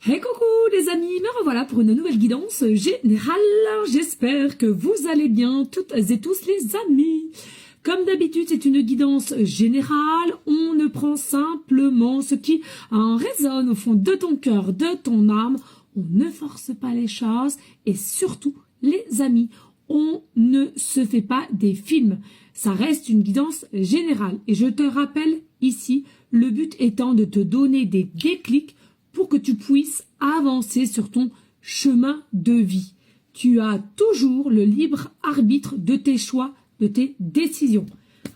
Hey coucou les amis, me revoilà pour une nouvelle guidance générale. J'espère que vous allez bien toutes et tous les amis. Comme d'habitude, c'est une guidance générale. On ne prend simplement ce qui en résonne au fond de ton cœur, de ton âme. On ne force pas les choses et surtout les amis, on ne se fait pas des films. Ça reste une guidance générale. Et je te rappelle ici, le but étant de te donner des déclics pour que tu puisses avancer sur ton chemin de vie. Tu as toujours le libre arbitre de tes choix, de tes décisions.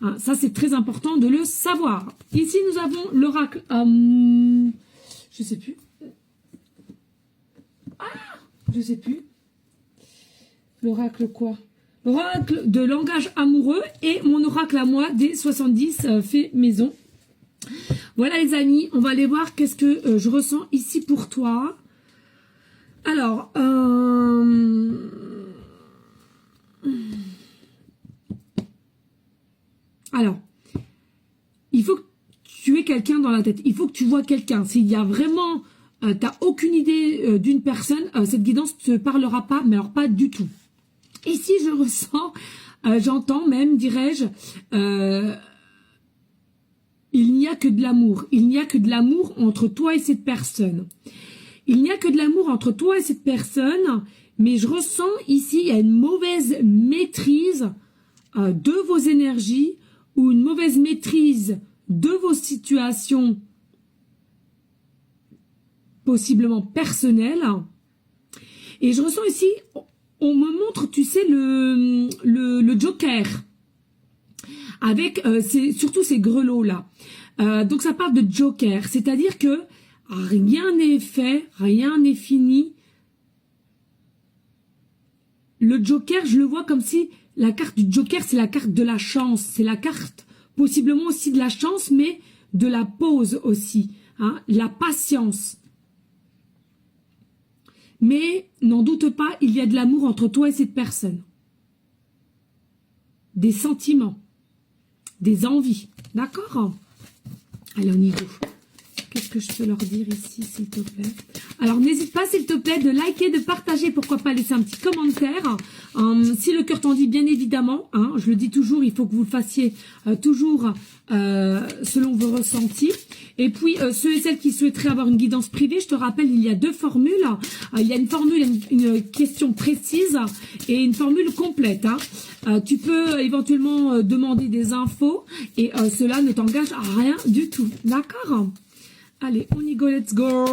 Hein, ça, c'est très important de le savoir. Ici, nous avons l'oracle. Je sais plus. Je sais plus. L'oracle quoi? L'oracle de langage amoureux et mon oracle à moi des 70 fait maison. Voilà les amis, on va aller voir qu'est-ce que je ressens ici pour toi. Alors, il faut que tu aies quelqu'un dans la tête. Il faut que tu vois quelqu'un. S'il y a vraiment, tu n'as aucune idée d'une personne, cette guidance ne te parlera pas, mais alors pas du tout. Ici, je ressens, j'entends même, dirais-je, il n'y a que de l'amour. Il n'y a que de l'amour entre toi et cette personne. Il n'y a que de l'amour entre toi et cette personne, mais je ressens ici, il y a une mauvaise maîtrise de vos énergies ou une mauvaise maîtrise de vos situations possiblement personnelles. Et je ressens ici, on me montre, tu sais, le Joker. Avec surtout ces grelots-là. Donc ça parle de Joker, c'est-à-dire que rien n'est fait, rien n'est fini. Le Joker, je le vois comme si la carte du Joker, c'est la carte de la chance. C'est la carte possiblement aussi de la chance, mais de la pause aussi. Hein, la patience. Mais n'en doute pas, il y a de l'amour entre toi et cette personne. Des sentiments. Des envies, d'accord? Allez, on y va. Qu'est-ce que je peux leur dire ici, s'il te plaît? Alors, n'hésite pas, s'il te plaît, de liker, de partager, pourquoi pas laisser un petit commentaire. Si le cœur t'en dit, bien évidemment, hein, je le dis toujours, il faut que vous le fassiez toujours selon vos ressentis. Et puis, ceux et celles qui souhaiteraient avoir une guidance privée, je te rappelle, il y a deux formules. Il y a une formule, une question précise et une formule complète. Hein. Tu peux éventuellement demander des infos et cela ne t'engage à rien du tout. D'accord? Allez, on y go, let's go.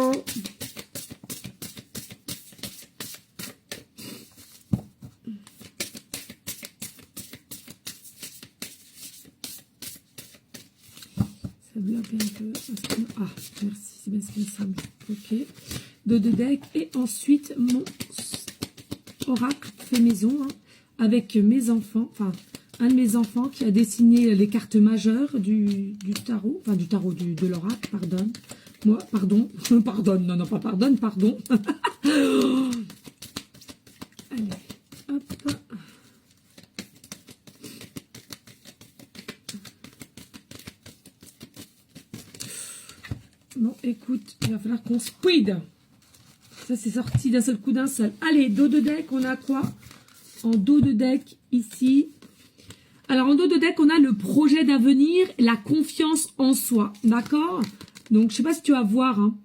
Ça bloque un peu. Ah, merci, c'est bien ce qui me semble. Ok. Deux de deck et ensuite mon oracle fait maison hein, avec mes enfants, enfin un de mes enfants qui a dessiné les cartes majeures du tarot, enfin du tarot de l'oracle, pardonne. Moi, pardon, pardonne, non, pas pardonne, pardon. Allez, hop. Bon, écoute, il va falloir qu'on speed. Ça, c'est sorti d'un seul coup, d'un seul. Allez, dos de deck, on a quoi? En dos de deck, ici. Alors, en dos de deck, on a le projet d'avenir, la confiance en soi. D'accord? Donc, je sais pas si tu vas voir. Hein.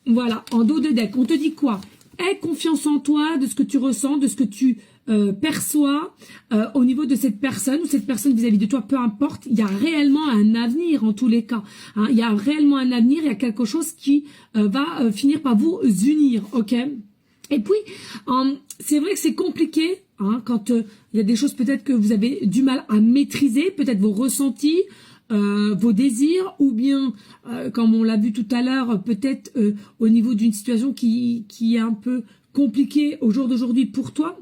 Voilà, en dos de deck, on te dit quoi? Aie confiance en toi, de ce que tu ressens, de ce que tu perçois au niveau de cette personne ou cette personne vis-à-vis de toi, peu importe. Il y a réellement un avenir en tous les cas. Hein. Il y a réellement un avenir, il y a quelque chose qui va finir par vous unir, ok? Et puis, c'est vrai que c'est compliqué hein, quand il y a des choses peut-être que vous avez du mal à maîtriser, peut-être vos ressentis, vos désirs, ou bien, comme on l'a vu tout à l'heure, peut-être au niveau d'une situation qui est un peu compliquée au jour d'aujourd'hui pour toi.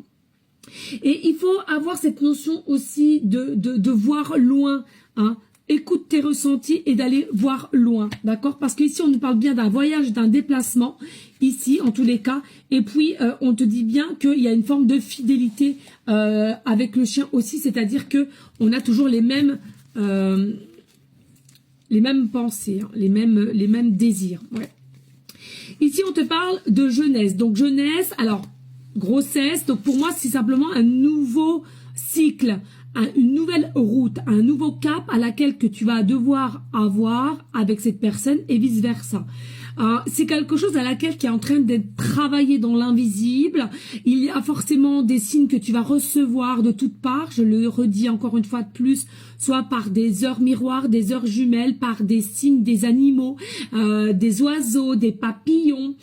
Et il faut avoir cette notion aussi de voir loin, hein. Écoute tes ressentis et d'aller voir loin, d'accord? Parce qu'ici, on nous parle bien d'un voyage, d'un déplacement, ici, en tous les cas. Et puis, on te dit bien qu'il y a une forme de fidélité avec le chien aussi, c'est-à-dire que on a toujours les mêmes pensées, hein, les mêmes désirs. Ouais. Ici, on te parle de jeunesse. Donc, jeunesse, alors, grossesse. Donc, pour moi, c'est simplement un nouveau cycle, une nouvelle route, un nouveau cap à laquelle que tu vas devoir avoir avec cette personne et vice-versa. C'est quelque chose à laquelle qui est en train d'être travaillé dans l'invisible. Il y a forcément des signes que tu vas recevoir de toutes parts, je le redis encore une fois de plus, soit par des heures miroirs, des heures jumelles, par des signes des animaux, des oiseaux, des papillons,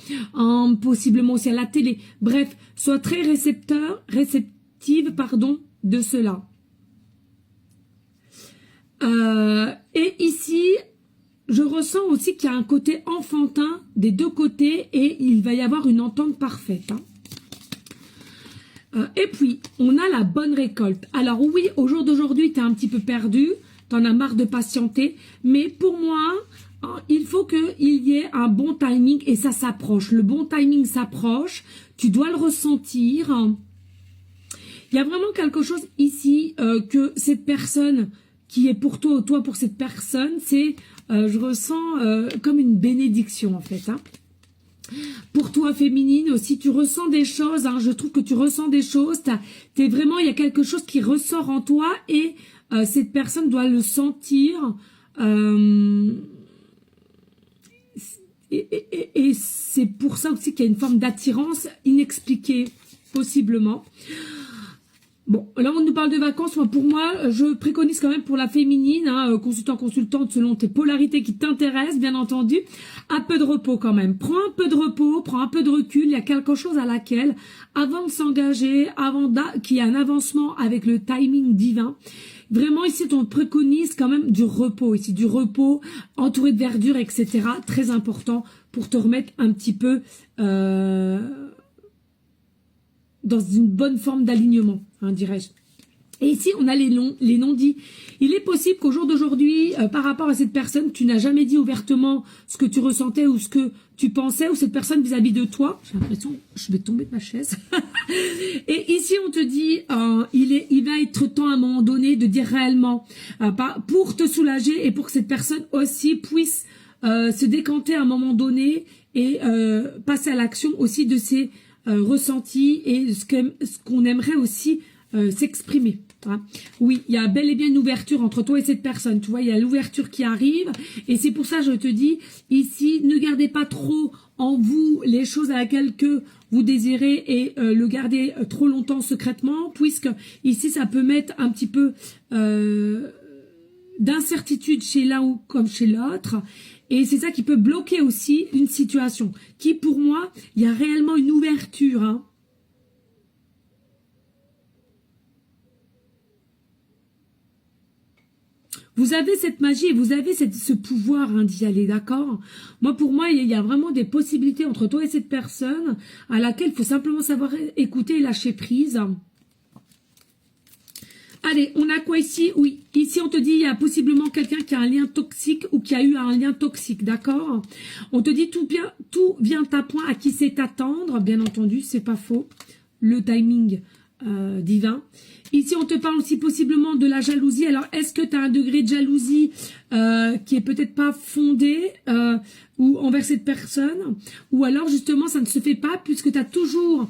possiblement aussi à la télé. Bref, sois très réceptive de cela. Et ici, je ressens aussi qu'il y a un côté enfantin des deux côtés et il va y avoir une entente parfaite. Et puis, on a la bonne récolte. Alors oui, au jour d'aujourd'hui, tu es un petit peu perdu, tu en as marre de patienter, mais pour moi, il faut qu'il y ait un bon timing et ça s'approche. Le bon timing s'approche, tu dois le ressentir. Il y a vraiment quelque chose ici que cette personne qui est pour toi ou toi pour cette personne, c'est, je ressens comme une bénédiction en fait. Pour toi féminine aussi, tu ressens des choses, je trouve que tu ressens des choses, t'es vraiment, il y a quelque chose qui ressort en toi et cette personne doit le sentir. Et c'est pour ça aussi qu'il y a une forme d'attirance inexpliquée, possiblement. Bon, là on nous parle de vacances. Pour moi, je préconise quand même pour la féminine, consultante, selon tes polarités qui t'intéressent, bien entendu, un peu de repos quand même. Prends un peu de repos, prends un peu de recul. Il y a quelque chose à laquelle, avant de s'engager, qu'il y ait un avancement avec le timing divin, vraiment ici on préconise quand même du repos, ici du repos, entouré de verdure, etc. Très important pour te remettre un petit peu dans une bonne forme d'alignement, dirais-je. Et ici, on a les non-dits. Il est possible qu'au jour d'aujourd'hui, par rapport à cette personne, tu n'as jamais dit ouvertement ce que tu ressentais ou ce que tu pensais, ou cette personne vis-à-vis de toi. J'ai l'impression que je vais tomber de ma chaise. Et ici, on te dit, il va être temps à un moment donné de dire réellement, pour te soulager et pour que cette personne aussi puisse se décanter à un moment donné et passer à l'action aussi de ses ressenti et ce qu'on aimerait aussi s'exprimer. Oui, il y a bel et bien une ouverture entre toi et cette personne. Tu vois, il y a l'ouverture qui arrive et c'est pour ça que je te dis ici, ne gardez pas trop en vous les choses à laquelle que vous désirez et le garder trop longtemps secrètement, puisque ici ça peut mettre un petit peu d'incertitude chez l'un ou comme chez l'autre. Et c'est ça qui peut bloquer aussi une situation. Qui, pour moi, il y a réellement une ouverture. Vous avez cette magie et vous avez ce pouvoir d'y aller, d'accord? Moi, pour moi, il y a vraiment des possibilités entre toi et cette personne à laquelle il faut simplement savoir écouter et lâcher prise. Allez, on a quoi ici? Oui, ici on te dit il y a possiblement quelqu'un qui a un lien toxique ou qui a eu un lien toxique, d'accord? On te dit tout vient à point à qui c'est attendre, bien entendu, c'est pas faux. Le timing divin. Ici on te parle aussi possiblement de la jalousie. Alors est-ce que tu as un degré de jalousie qui est peut-être pas fondé ou envers cette personne? Ou alors justement ça ne se fait pas puisque tu as toujours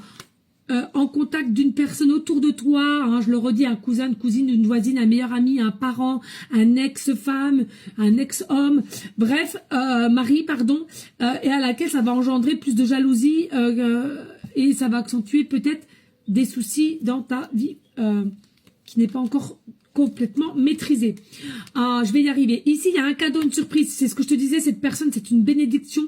en contact d'une personne autour de toi, je le redis, un cousin, une cousine, une voisine, un meilleur ami, un parent, un ex-femme, un ex-homme, bref, mari, pardon, et à laquelle ça va engendrer plus de jalousie et ça va accentuer peut-être des soucis dans ta vie qui n'est pas encore complètement maîtrisée. Je vais y arriver. Ici, il y a un cadeau, une surprise. C'est ce que je te disais, cette personne, c'est une bénédiction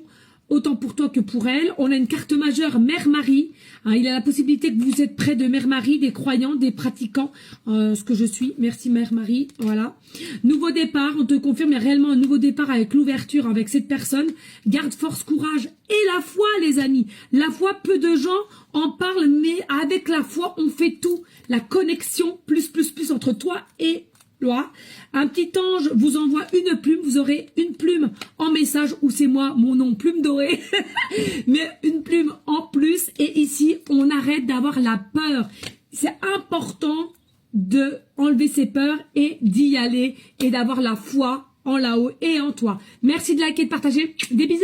autant pour toi que pour elle. On a une carte majeure Mère-Marie. Il a la possibilité que vous êtes près de Mère-Marie, des croyants, des pratiquants, ce que je suis. Merci Mère-Marie. Voilà. Nouveau départ, on te confirme, il y a réellement un nouveau départ avec l'ouverture avec cette personne. Garde, force, courage et la foi, les amis. La foi, peu de gens en parlent, mais avec la foi, on fait tout. La connexion, plus entre toi et un petit ange vous envoie une plume, vous aurez une plume en message ou c'est moi, mon nom, Plume Dorée, mais une plume en plus et ici on arrête d'avoir la peur. C'est important de enlever ses peurs et d'y aller et d'avoir la foi en là-haut et en toi. Merci de liker et de partager. Des bisous.